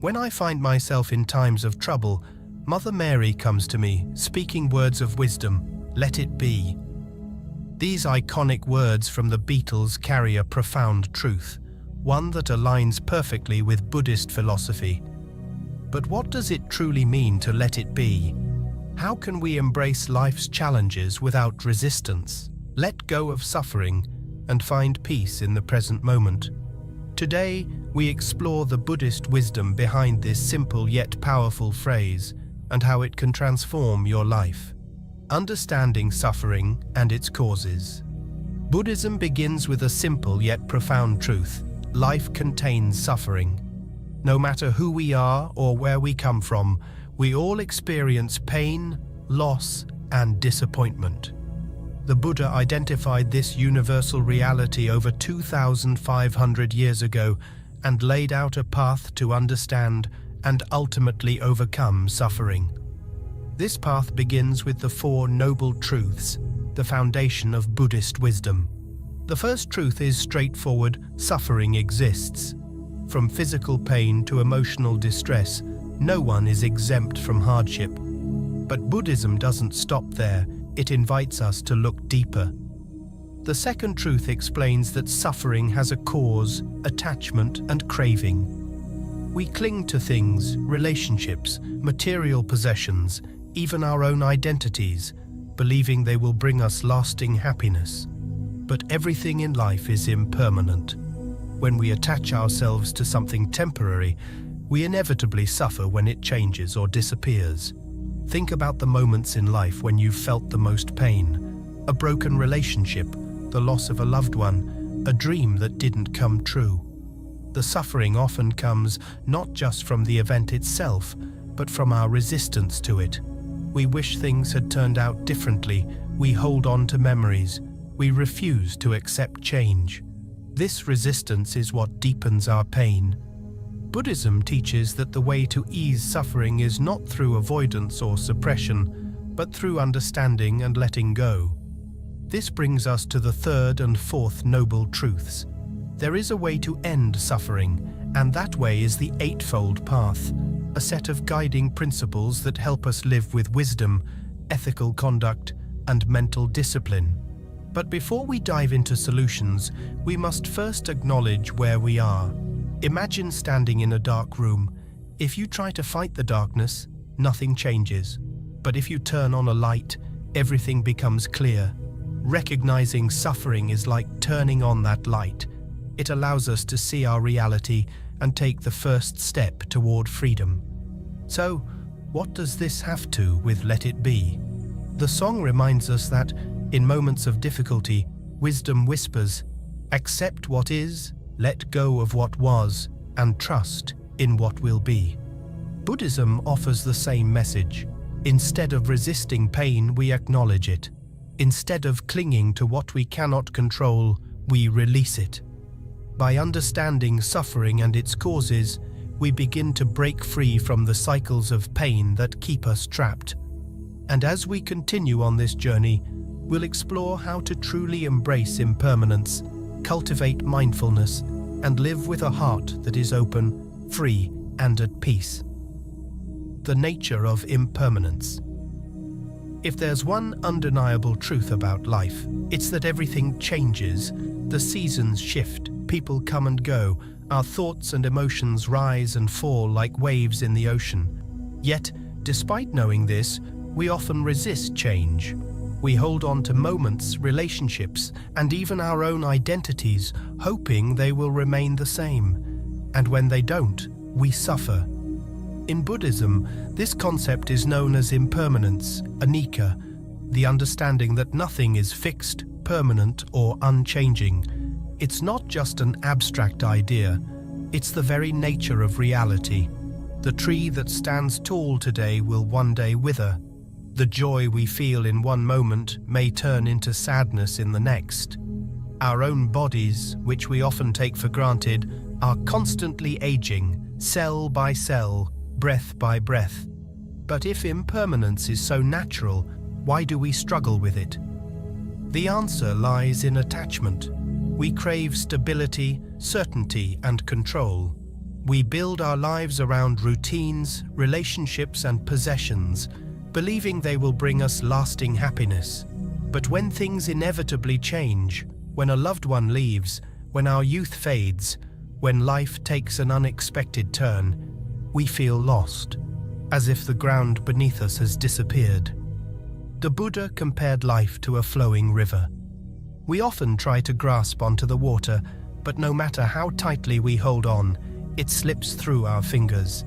When I find myself in times of trouble, Mother Mary comes to me, speaking words of wisdom, "Let it be." These iconic words from the Beatles carry a profound truth, one that aligns perfectly with Buddhist philosophy. But what does it truly mean to let it be? How can we embrace life's challenges without resistance, let go of suffering, and find peace in the present moment? Today, we explore the Buddhist wisdom behind this simple yet powerful phrase and how it can transform your life. Understanding suffering and its causes. Buddhism begins with a simple yet profound truth: life contains suffering. No matter who we are or where we come from, we all experience pain, loss, and disappointment. The Buddha identified this universal reality over 2,500 years ago and laid out a path to understand and ultimately overcome suffering. This path begins with the Four Noble Truths, the foundation of Buddhist wisdom. The first truth is straightforward: suffering exists. From physical pain to emotional distress, no one is exempt from hardship. But Buddhism doesn't stop there. It invites us to look deeper. The second truth explains that suffering has a cause, attachment, and craving. We cling to things, relationships, material possessions, even our own identities, believing they will bring us lasting happiness. But everything in life is impermanent. When we attach ourselves to something temporary, we inevitably suffer when it changes or disappears. Think about the moments in life when you've felt the most pain: a broken relationship, the loss of a loved one, a dream that didn't come true. The suffering often comes not just from the event itself, but from our resistance to it. We wish things had turned out differently, we hold on to memories, we refuse to accept change. This resistance is what deepens our pain. Buddhism teaches that the way to ease suffering is not through avoidance or suppression, but through understanding and letting go. This brings us to the third and fourth noble truths. There is a way to end suffering, and that way is the Eightfold Path, a set of guiding principles that help us live with wisdom, ethical conduct, and mental discipline. But before we dive into solutions, we must first acknowledge where we are. Imagine standing in a dark room. If you try to fight the darkness, nothing changes. But if you turn on a light, everything becomes clear. Recognizing suffering is like turning on that light. It allows us to see our reality and take the first step toward freedom. So, what does this have to do with Let It Be? The song reminds us that, in moments of difficulty, wisdom whispers, "Accept what is, let go of what was, and trust in what will be." Buddhism offers the same message. Instead of resisting pain, we acknowledge it. Instead of clinging to what we cannot control, we release it. By understanding suffering and its causes, we begin to break free from the cycles of pain that keep us trapped. And as we continue on this journey, we'll explore how to truly embrace impermanence, cultivate mindfulness, and live with a heart that is open, free, and at peace. The nature of impermanence. If there's one undeniable truth about life, it's that everything changes. The seasons shift, people come and go, our thoughts and emotions rise and fall like waves in the ocean. Yet, despite knowing this, we often resist change. We hold on to moments, relationships, and even our own identities, hoping they will remain the same. And when they don't, we suffer. In Buddhism, this concept is known as impermanence, anicca, the understanding that nothing is fixed, permanent, or unchanging. It's not just an abstract idea, it's the very nature of reality. The tree that stands tall today will one day wither. The joy we feel in one moment may turn into sadness in the next. Our own bodies, which we often take for granted, are constantly aging, cell by cell, breath by breath. But if impermanence is so natural, why do we struggle with it? The answer lies in attachment. We crave stability, certainty, and control. We build our lives around routines, relationships, and possessions, believing they will bring us lasting happiness. But when things inevitably change, when a loved one leaves, when our youth fades, when life takes an unexpected turn, we feel lost, as if the ground beneath us has disappeared. The Buddha compared life to a flowing river. We often try to grasp onto the water, but no matter how tightly we hold on, it slips through our fingers.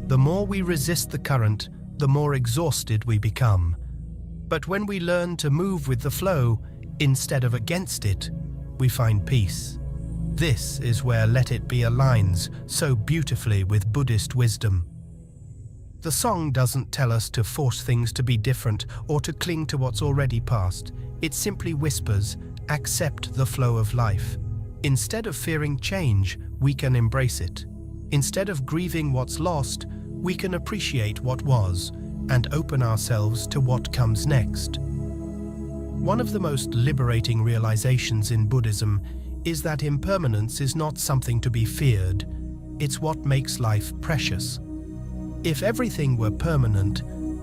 The more we resist the current, the more exhausted we become. But when we learn to move with the flow, instead of against it, we find peace. This is where Let It Be aligns so beautifully with Buddhist wisdom. The song doesn't tell us to force things to be different or to cling to what's already past. It simply whispers, accept the flow of life. Instead of fearing change, we can embrace it. Instead of grieving what's lost, we can appreciate what was and open ourselves to what comes next. One of the most liberating realizations in Buddhism is that impermanence is not something to be feared. It's what makes life precious. If everything were permanent,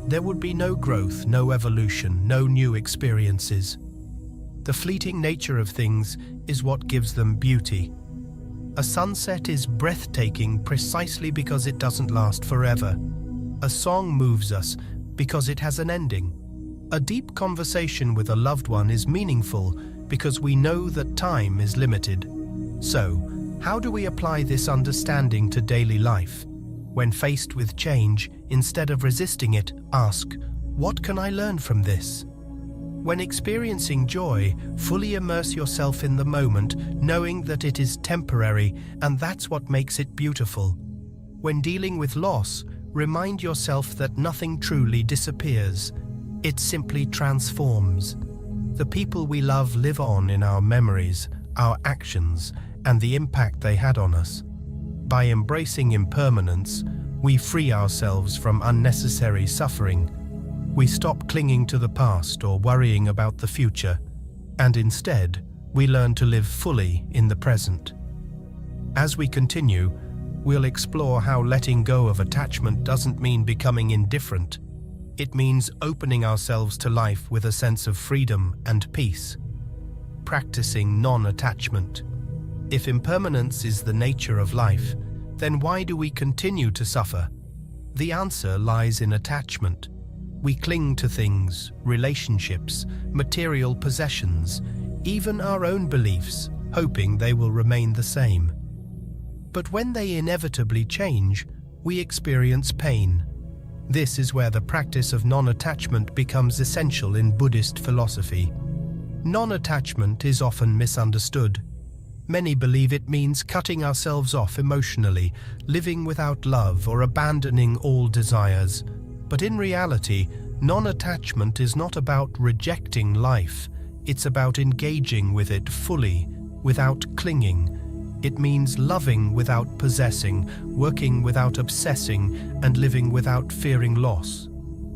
there would be no growth, no evolution, no new experiences. The fleeting nature of things is what gives them beauty. A sunset is breathtaking precisely because it doesn't last forever. A song moves us because it has an ending. A deep conversation with a loved one is meaningful because we know that time is limited. So, how do we apply this understanding to daily life? When faced with change, instead of resisting it, ask, what can I learn from this? When experiencing joy, fully immerse yourself in the moment, knowing that it is temporary, and that's what makes it beautiful. When dealing with loss, remind yourself that nothing truly disappears. It simply transforms. The people we love live on in our memories, our actions, and the impact they had on us. By embracing impermanence, we free ourselves from unnecessary suffering. We stop clinging to the past or worrying about the future, and instead, we learn to live fully in the present. As we continue, we'll explore how letting go of attachment doesn't mean becoming indifferent. It means opening ourselves to life with a sense of freedom and peace. Practicing non-attachment. If impermanence is the nature of life, then why do we continue to suffer? The answer lies in attachment. We cling to things, relationships, material possessions, even our own beliefs, hoping they will remain the same. But when they inevitably change, we experience pain. This is where the practice of non-attachment becomes essential in Buddhist philosophy. Non-attachment is often misunderstood. Many believe it means cutting ourselves off emotionally, living without love, or abandoning all desires. But in reality, non-attachment is not about rejecting life. It's about engaging with it fully, without clinging. It means loving without possessing, working without obsessing, and living without fearing loss.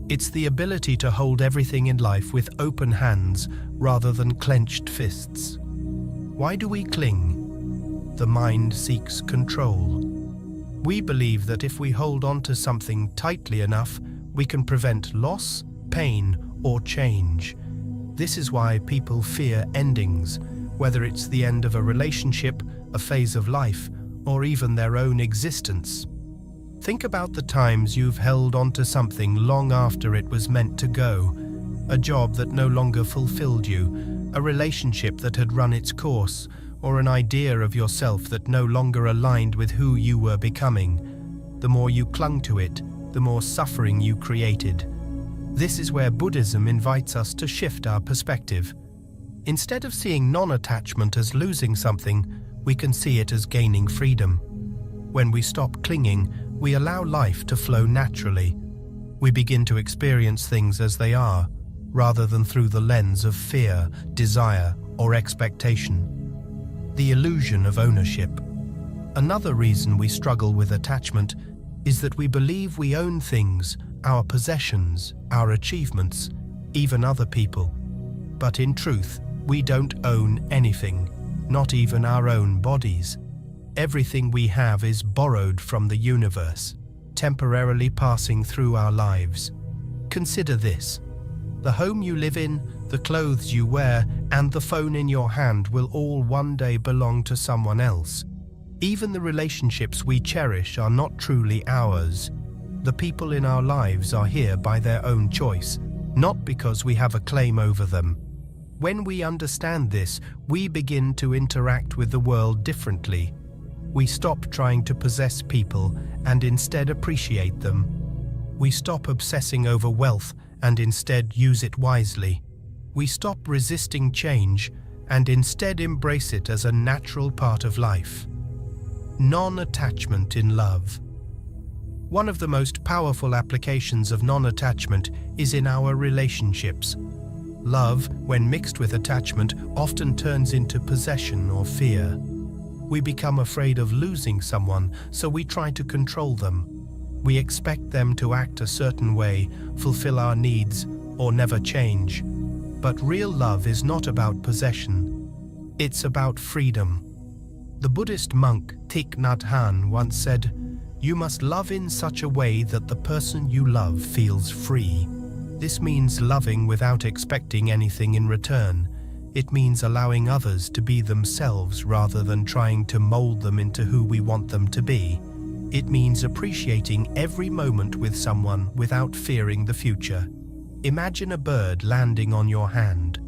It's the ability to hold everything in life with open hands rather than clenched fists. Why do we cling? The mind seeks control. We believe that if we hold on to something tightly enough, we can prevent loss, pain, or change. This is why people fear endings, whether it's the end of a relationship, a phase of life, or even their own existence. Think about the times you've held onto something long after it was meant to go. A job that no longer fulfilled you, a relationship that had run its course, or an idea of yourself that no longer aligned with who you were becoming. The more you clung to it, the more suffering you created. This is where Buddhism invites us to shift our perspective. Instead of seeing non-attachment as losing something, we can see it as gaining freedom. When we stop clinging, we allow life to flow naturally. We begin to experience things as they are, rather than through the lens of fear, desire, or expectation. The illusion of ownership. Another reason we struggle with attachment is that we believe we own things, our possessions, our achievements, even other people. But in truth, we don't own anything, not even our own bodies. Everything we have is borrowed from the universe, temporarily passing through our lives. Consider this. The home you live in, the clothes you wear, and the phone in your hand will all one day belong to someone else. Even the relationships we cherish are not truly ours. The people in our lives are here by their own choice, not because we have a claim over them. When we understand this, we begin to interact with the world differently. We stop trying to possess people and instead appreciate them. We stop obsessing over wealth and instead use it wisely. We stop resisting change and instead embrace it as a natural part of life. Non-attachment in love. One of the most powerful applications of non-attachment is in our relationships. Love, when mixed with attachment, often turns into possession or fear. We become afraid of losing someone, so we try to control them. We expect them to act a certain way, fulfill our needs, or never change. But real love is not about possession. It's about freedom. The Buddhist monk Thich Nhat Hanh once said, "You must love in such a way that the person you love feels free." This means loving without expecting anything in return. It means allowing others to be themselves rather than trying to mold them into who we want them to be. It means appreciating every moment with someone without fearing the future. Imagine a bird landing on your hand.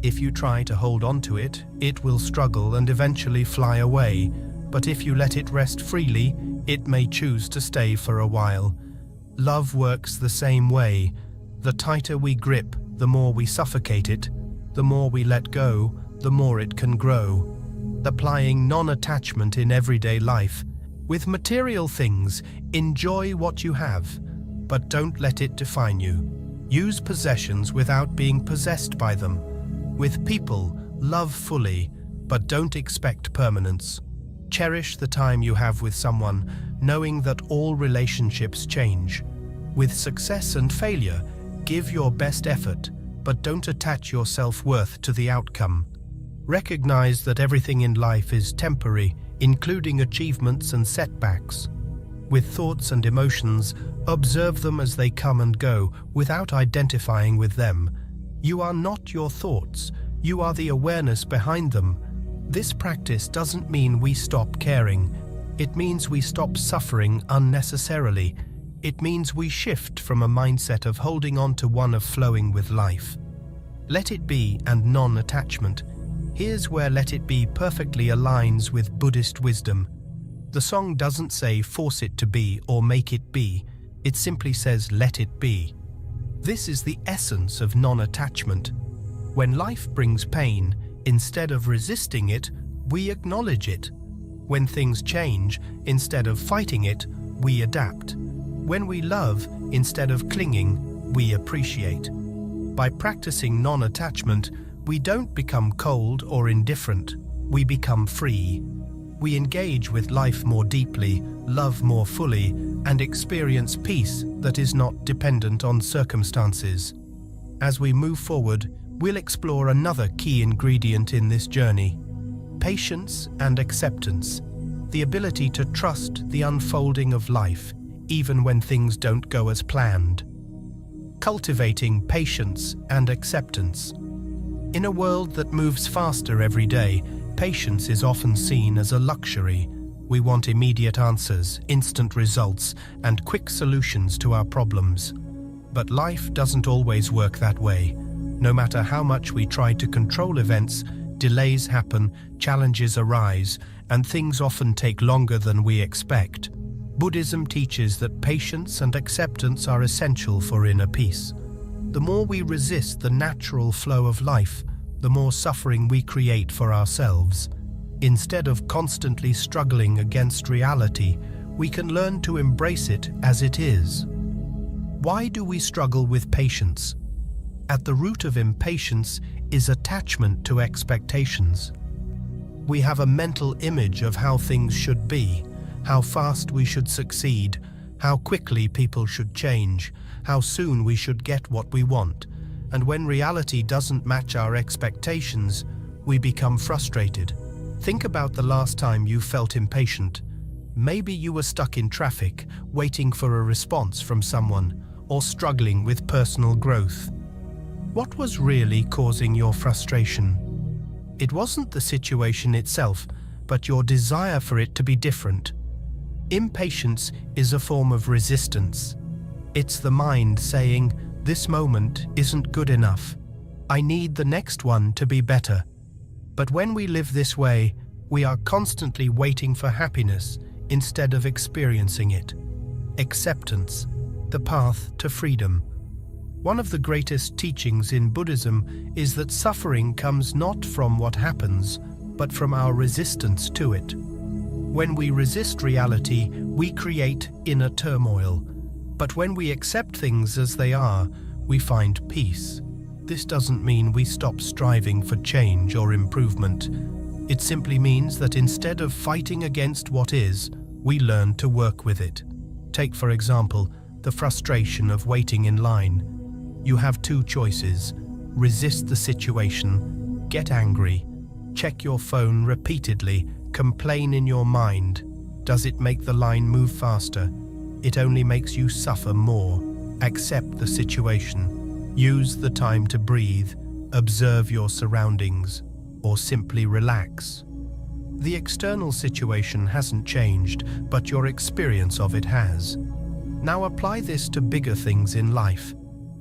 If you try to hold on to it, it will struggle and eventually fly away. But if you let it rest freely, it may choose to stay for a while. Love works the same way. The tighter we grip, the more we suffocate it. The more we let go, the more it can grow. Applying non-attachment in everyday life. With material things, enjoy what you have, but don't let it define you. Use possessions without being possessed by them. With people, love fully, but don't expect permanence. Cherish the time you have with someone, knowing that all relationships change. With success and failure, give your best effort, but don't attach your self-worth to the outcome. Recognize that everything in life is temporary, including achievements and setbacks. With thoughts and emotions, observe them as they come and go without identifying with them. You are not your thoughts, you are the awareness behind them. This practice doesn't mean we stop caring. It means we stop suffering unnecessarily. It means we shift from a mindset of holding on to one of flowing with life. Let it be and non-attachment. Here's where let it be perfectly aligns with Buddhist wisdom. The song doesn't say force it to be or make it be. It simply says let it be. This is the essence of non-attachment. When life brings pain, instead of resisting it, we acknowledge it. When things change, instead of fighting it, we adapt. When we love, instead of clinging, we appreciate. By practicing non-attachment, we don't become cold or indifferent. We become free. We engage with life more deeply, love more fully, and experience peace that is not dependent on circumstances. As we move forward, we'll explore another key ingredient in this journey: patience and acceptance. The ability to trust the unfolding of life, even when things don't go as planned. Cultivating patience and acceptance. In a world that moves faster every day, patience is often seen as a luxury. We want immediate answers, instant results, and quick solutions to our problems. But life doesn't always work that way. No matter how much we try to control events, delays happen, challenges arise, and things often take longer than we expect. Buddhism teaches that patience and acceptance are essential for inner peace. The more we resist the natural flow of life, the more suffering we create for ourselves. Instead of constantly struggling against reality, we can learn to embrace it as it is. Why do we struggle with patience? At the root of impatience is attachment to expectations. We have a mental image of how things should be, how fast we should succeed, how quickly people should change, how soon we should get what we want. And when reality doesn't match our expectations, we become frustrated. Think about the last time you felt impatient. Maybe you were stuck in traffic, waiting for a response from someone, or struggling with personal growth. What was really causing your frustration? It wasn't the situation itself, but your desire for it to be different. Impatience is a form of resistance. It's the mind saying, "This moment isn't good enough. I need the next one to be better." But when we live this way, we are constantly waiting for happiness instead of experiencing it. Acceptance, the path to freedom. One of the greatest teachings in Buddhism is that suffering comes not from what happens, but from our resistance to it. When we resist reality, we create inner turmoil. But when we accept things as they are, we find peace. This doesn't mean we stop striving for change or improvement. It simply means that instead of fighting against what is, we learn to work with it. Take, for example, the frustration of waiting in line. You have two choices: resist the situation, get angry, check your phone repeatedly, complain in your mind. Does it make the line move faster? It only makes you suffer more. Accept the situation. Use the time to breathe, observe your surroundings, or simply relax. The external situation hasn't changed, but your experience of it has. Now apply this to bigger things in life.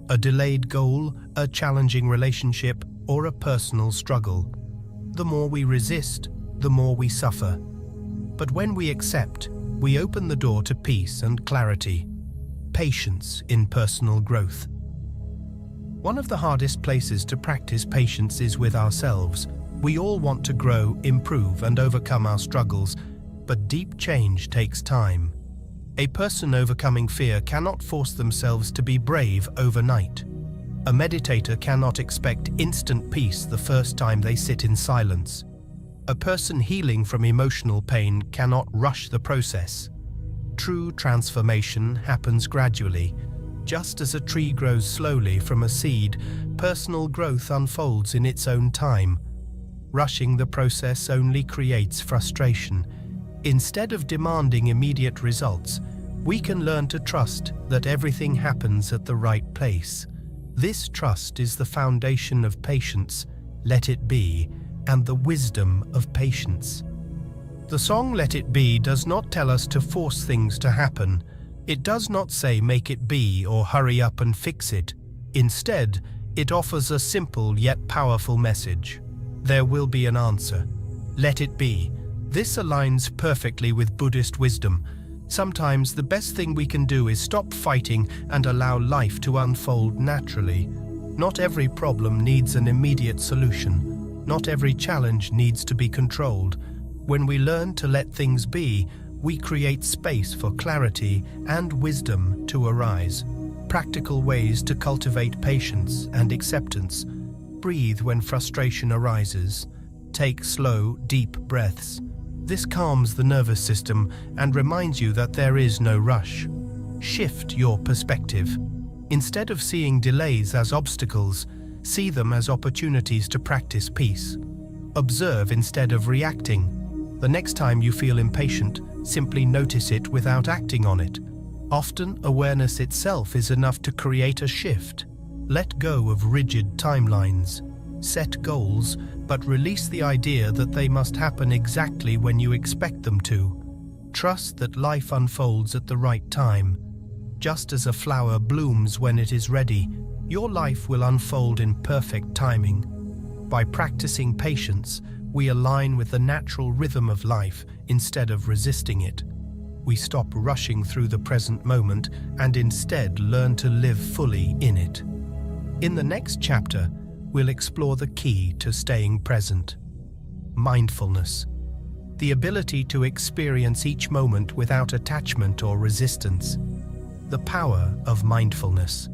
A delayed goal, a challenging relationship, or a personal struggle. The more we resist, the more we suffer. But when we accept, we open the door to peace and clarity. Patience in personal growth. One of the hardest places to practice patience is with ourselves. We all want to grow, improve, and overcome our struggles, but deep change takes time. A person overcoming fear cannot force themselves to be brave overnight. A meditator cannot expect instant peace the first time they sit in silence. A person healing from emotional pain cannot rush the process. True transformation happens gradually. Just as a tree grows slowly from a seed, personal growth unfolds in its own time. Rushing the process only creates frustration. Instead of demanding immediate results, we can learn to trust that everything happens at the right place. This trust is the foundation of patience, let it be, and the wisdom of patience. The song Let It Be does not tell us to force things to happen. It does not say make it be or hurry up and fix it. Instead, it offers a simple yet powerful message. There will be an answer. Let it be. This aligns perfectly with Buddhist wisdom. Sometimes the best thing we can do is stop fighting and allow life to unfold naturally. Not every problem needs an immediate solution. Not every challenge needs to be controlled. When we learn to let things be, we create space for clarity and wisdom to arise. Practical ways to cultivate patience and acceptance. Breathe when frustration arises. Take slow, deep breaths. This calms the nervous system and reminds you that there is no rush. Shift your perspective. Instead of seeing delays as obstacles, see them as opportunities to practice peace. Observe instead of reacting. The next time you feel impatient, simply notice it without acting on it. Often, awareness itself is enough to create a shift. Let go of rigid timelines. Set goals, but release the idea that they must happen exactly when you expect them to. Trust that life unfolds at the right time. Just as a flower blooms when it is ready, your life will unfold in perfect timing. By practicing patience, we align with the natural rhythm of life instead of resisting it. We stop rushing through the present moment and instead learn to live fully in it. In the next chapter, we'll explore the key to staying present. Mindfulness. The ability to experience each moment without attachment or resistance. The power of mindfulness.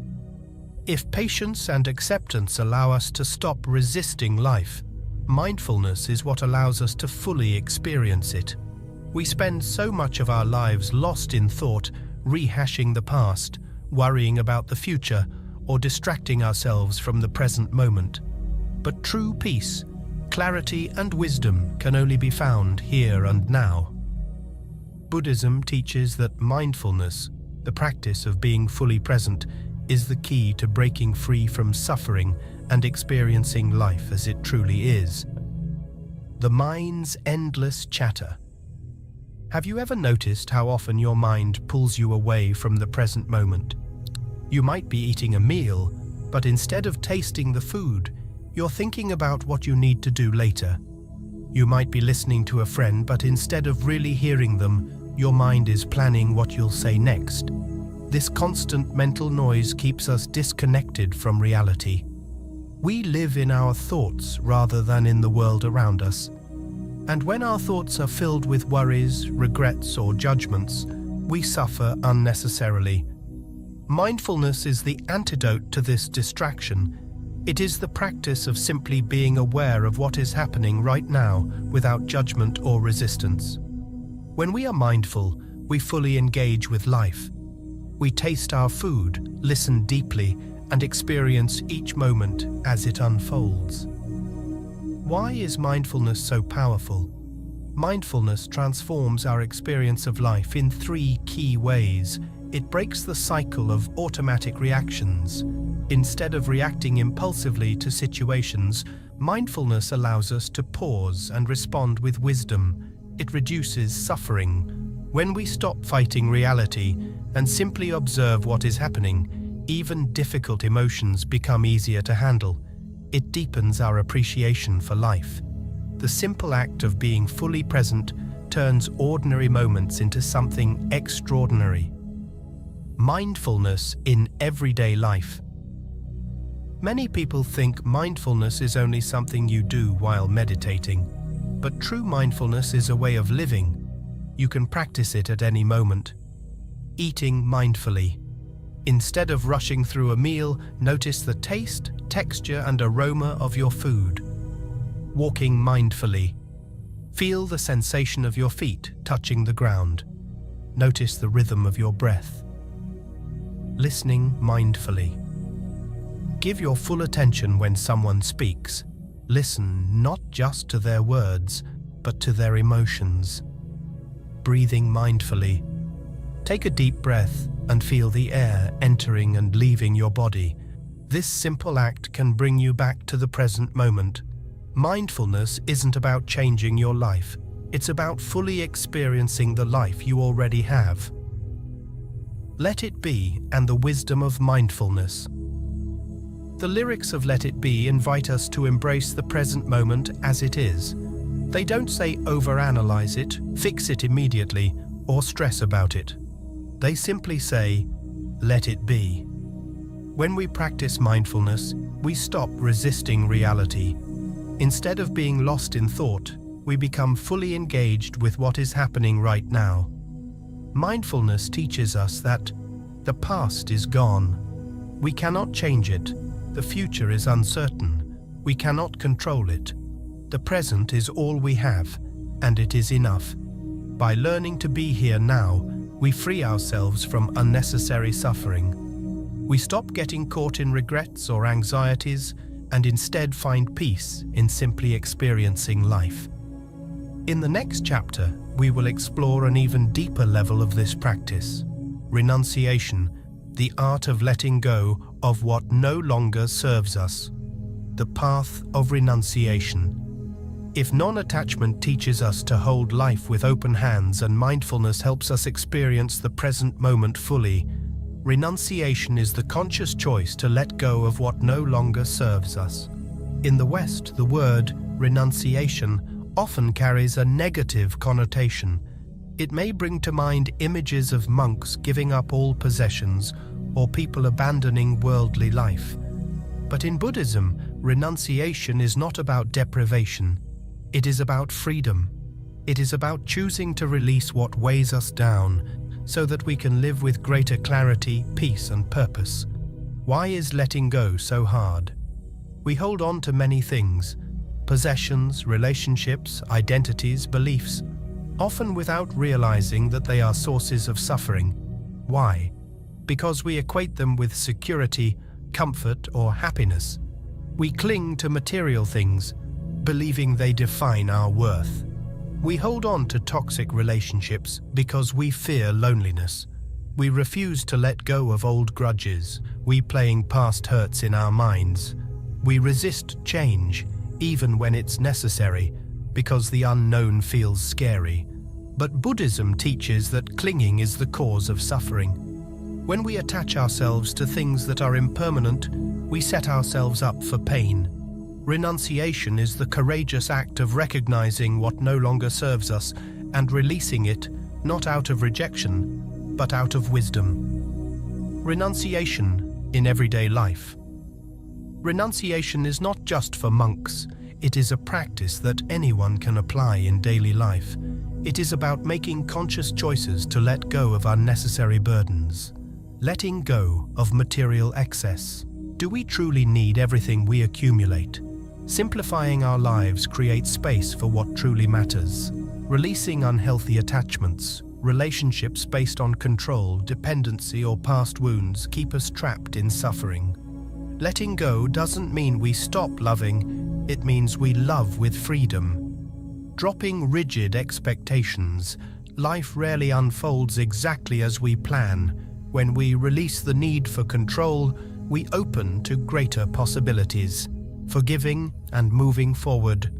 If patience and acceptance allow us to stop resisting life, mindfulness is what allows us to fully experience it. We spend so much of our lives lost in thought, rehashing the past, worrying about the future, or distracting ourselves from the present moment. But true peace Clarity and wisdom can only be found here and now. Buddhism teaches that mindfulness, the practice of being fully present, is the key to breaking free from suffering and experiencing life as it truly is. The mind's endless chatter. Have you ever noticed how often your mind pulls you away from the present moment? You might be eating a meal, but instead of tasting the food, you're thinking about what you need to do later. You might be listening to a friend, but instead of really hearing them, your mind is planning what you'll say next. This constant mental noise keeps us disconnected from reality. We live in our thoughts rather than in the world around us. And when our thoughts are filled with worries, regrets, or judgments, we suffer unnecessarily. Mindfulness is the antidote to this distraction. It is the practice of simply being aware of what is happening right now without judgment or resistance. When we are mindful, we fully engage with life. We taste our food, listen deeply, and experience each moment as it unfolds. Why is mindfulness so powerful? Mindfulness transforms our experience of life in 3 key ways. It breaks the cycle of automatic reactions. Instead of reacting impulsively to situations, mindfulness allows us to pause and respond with wisdom. It reduces suffering. When we stop fighting reality and simply observe what is happening, even difficult emotions become easier to handle. It deepens our appreciation for life. The simple act of being fully present turns ordinary moments into something extraordinary. Mindfulness in everyday life. Many people think mindfulness is only something you do while meditating, but true mindfulness is a way of living. You can practice it at any moment. Eating mindfully. Instead of rushing through a meal, notice the taste, texture, and aroma of your food. Walking mindfully. Feel the sensation of your feet touching the ground. Notice the rhythm of your breath. Listening mindfully. Give your full attention when someone speaks. Listen not just to their words, but to their emotions. Breathing mindfully. Take a deep breath and feel the air entering and leaving your body. This simple act can bring you back to the present moment. Mindfulness isn't about changing your life. It's about fully experiencing the life you already have. Let It Be and the Wisdom of Mindfulness. The lyrics of Let It Be invite us to embrace the present moment as it is. They don't say overanalyze it, fix it immediately, or stress about it. They simply say, let it be. When we practice mindfulness, we stop resisting reality. Instead of being lost in thought, we become fully engaged with what is happening right now. Mindfulness teaches us that the past is gone. We cannot change it. The future is uncertain. We cannot control it. The present is all we have, and it is enough. By learning to be here now, we free ourselves from unnecessary suffering. We stop getting caught in regrets or anxieties and instead find peace in simply experiencing life. In the next chapter, we will explore an even deeper level of this practice: renunciation, the art of letting go of what no longer serves us. The path of renunciation. If non-attachment teaches us to hold life with open hands and mindfulness helps us experience the present moment fully, renunciation is the conscious choice to let go of what no longer serves us. In the West, the word renunciation often carries a negative connotation. It may bring to mind images of monks giving up all possessions or people abandoning worldly life. But in Buddhism, renunciation is not about deprivation. It is about freedom. It is about choosing to release what weighs us down so that we can live with greater clarity, peace, and purpose. Why is letting go so hard? We hold on to many things: possessions, relationships, identities, beliefs, often without realizing that they are sources of suffering. Why? Because we equate them with security, comfort, or happiness. We cling to material things, believing they define our worth. We hold on to toxic relationships because we fear loneliness. We refuse to let go of old grudges, replaying past hurts in our minds. We resist change, even when it's necessary, because the unknown feels scary. But Buddhism teaches that clinging is the cause of suffering. When we attach ourselves to things that are impermanent, we set ourselves up for pain. Renunciation is the courageous act of recognizing what no longer serves us and releasing it, not out of rejection, but out of wisdom. Renunciation in everyday life. Renunciation is not just for monks. It is a practice that anyone can apply in daily life. It is about making conscious choices to let go of unnecessary burdens. Letting go of material excess. Do we truly need everything we accumulate? Simplifying our lives creates space for what truly matters. Releasing unhealthy attachments, relationships based on control, dependency, or past wounds keep us trapped in suffering. Letting go doesn't mean we stop loving, it means we love with freedom. Dropping rigid expectations, life rarely unfolds exactly as we plan. When we release the need for control, we open to greater possibilities. Forgiving and moving forward.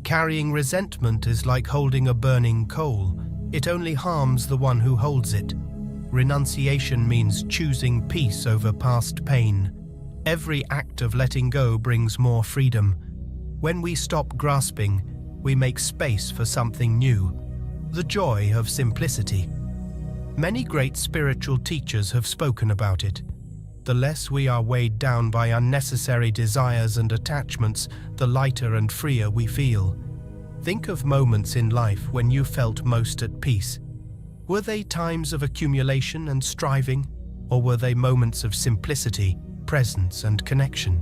Carrying resentment is like holding a burning coal. It only harms the one who holds it. Renunciation means choosing peace over past pain. Every act of letting go brings more freedom. When we stop grasping, we make space for something new. The joy of simplicity. Many great spiritual teachers have spoken about it. The less we are weighed down by unnecessary desires and attachments, the lighter and freer we feel. Think of moments in life when you felt most at peace. Were they times of accumulation and striving, or were they moments of simplicity, presence, and connection?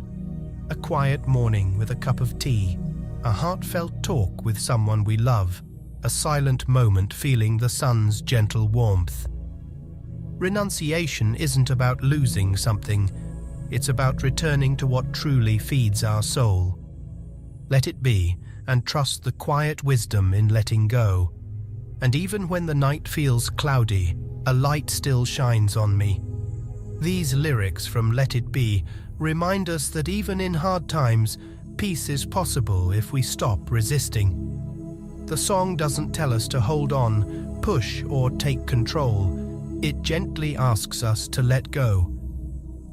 A quiet morning with a cup of tea, a heartfelt talk with someone we love, a silent moment feeling the sun's gentle warmth. Renunciation isn't about losing something, it's about returning to what truly feeds our soul. Let it be, and trust the quiet wisdom in letting go. And even when the night feels cloudy, a light still shines on me. These lyrics from Let It Be remind us that even in hard times, peace is possible if we stop resisting. The song doesn't tell us to hold on, push, or take control. It gently asks us to let go.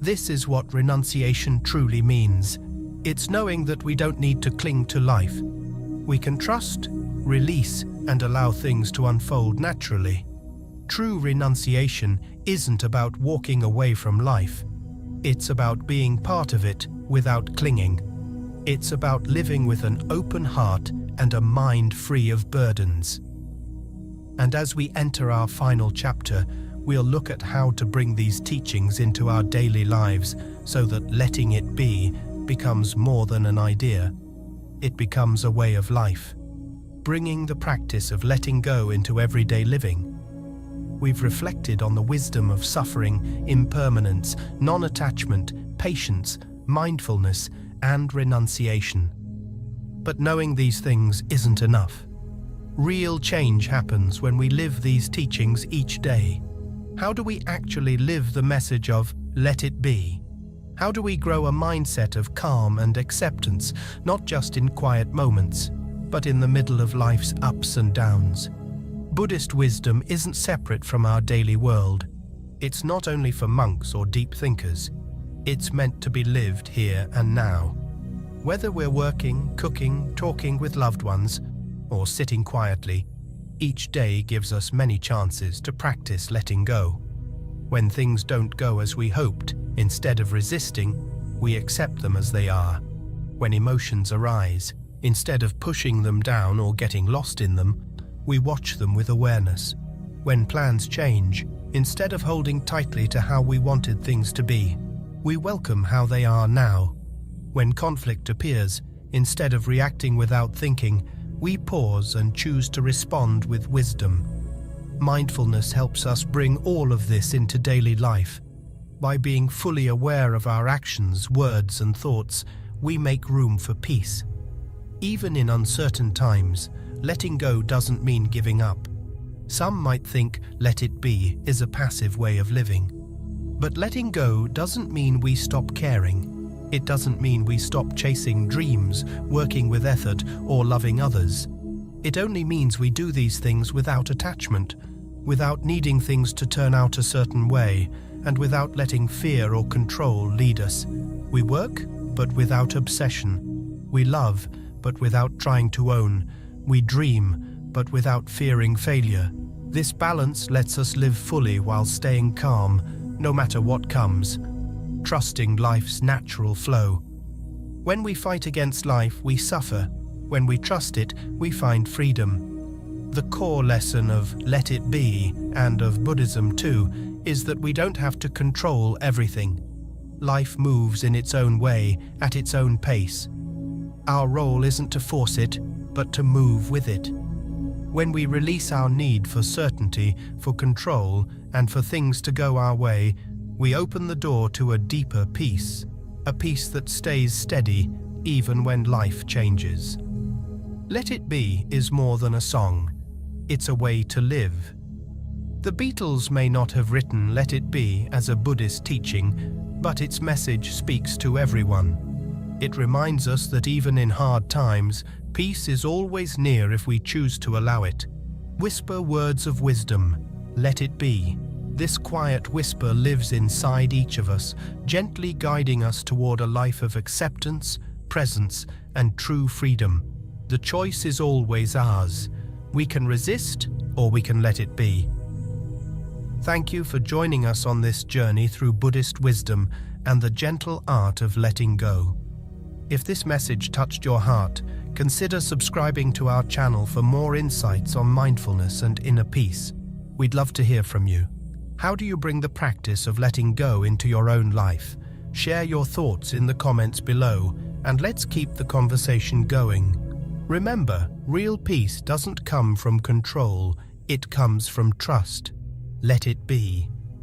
This is what renunciation truly means. It's knowing that we don't need to cling to life. We can trust, release, and allow things to unfold naturally. True renunciation isn't about walking away from life. It's about being part of it without clinging. It's about living with an open heart and a mind free of burdens. And as we enter our final chapter, we'll look at how to bring these teachings into our daily lives so that letting it be becomes more than an idea. It becomes a way of life, bringing the practice of letting go into everyday living. We've reflected on the wisdom of suffering, impermanence, non-attachment, patience, mindfulness, and renunciation. But knowing these things isn't enough. Real change happens when we live these teachings each day. How do we actually live the message of let it be? How do we grow a mindset of calm and acceptance, not just in quiet moments, but in the middle of life's ups and downs? Buddhist wisdom isn't separate from our daily world. It's not only for monks or deep thinkers. It's meant to be lived here and now. Whether we're working, cooking, talking with loved ones, or sitting quietly, each day gives us many chances to practice letting go. When things don't go as we hoped, instead of resisting, we accept them as they are. When emotions arise, instead of pushing them down or getting lost in them, we watch them with awareness. When plans change, instead of holding tightly to how we wanted things to be, we welcome how they are now. When conflict appears, instead of reacting without thinking, we pause and choose to respond with wisdom. Mindfulness helps us bring all of this into daily life. By being fully aware of our actions, words, and thoughts, we make room for peace. Even in uncertain times, letting go doesn't mean giving up. Some might think let it be is a passive way of living. But letting go doesn't mean we stop caring. It doesn't mean we stop chasing dreams, working with effort, or loving others. It only means we do these things without attachment, without needing things to turn out a certain way, and without letting fear or control lead us. We work, but without obsession. We love, but without trying to own. We dream, but without fearing failure. This balance lets us live fully while staying calm, no matter what comes, trusting life's natural flow. When we fight against life, we suffer. When we trust it, we find freedom. The core lesson of Let It Be, and of Buddhism too, is that we don't have to control everything. Life moves in its own way, at its own pace. Our role isn't to force it, but to move with it. When we release our need for certainty, for control, and for things to go our way, we open the door to a deeper peace, a peace that stays steady even when life changes. Let It Be is more than a song. It's a way to live. The Beatles may not have written Let It Be as a Buddhist teaching, but its message speaks to everyone. It reminds us that even in hard times, peace is always near if we choose to allow it. Whisper words of wisdom. Let it be. This quiet whisper lives inside each of us, gently guiding us toward a life of acceptance, presence, and true freedom. The choice is always ours. We can resist, or we can let it be. Thank you for joining us on this journey through Buddhist wisdom and the gentle art of letting go. If this message touched your heart, consider subscribing to our channel for more insights on mindfulness and inner peace. We'd love to hear from you. How do you bring the practice of letting go into your own life? Share your thoughts in the comments below, and let's keep the conversation going. Remember, real peace doesn't come from control, it comes from trust. Let it be.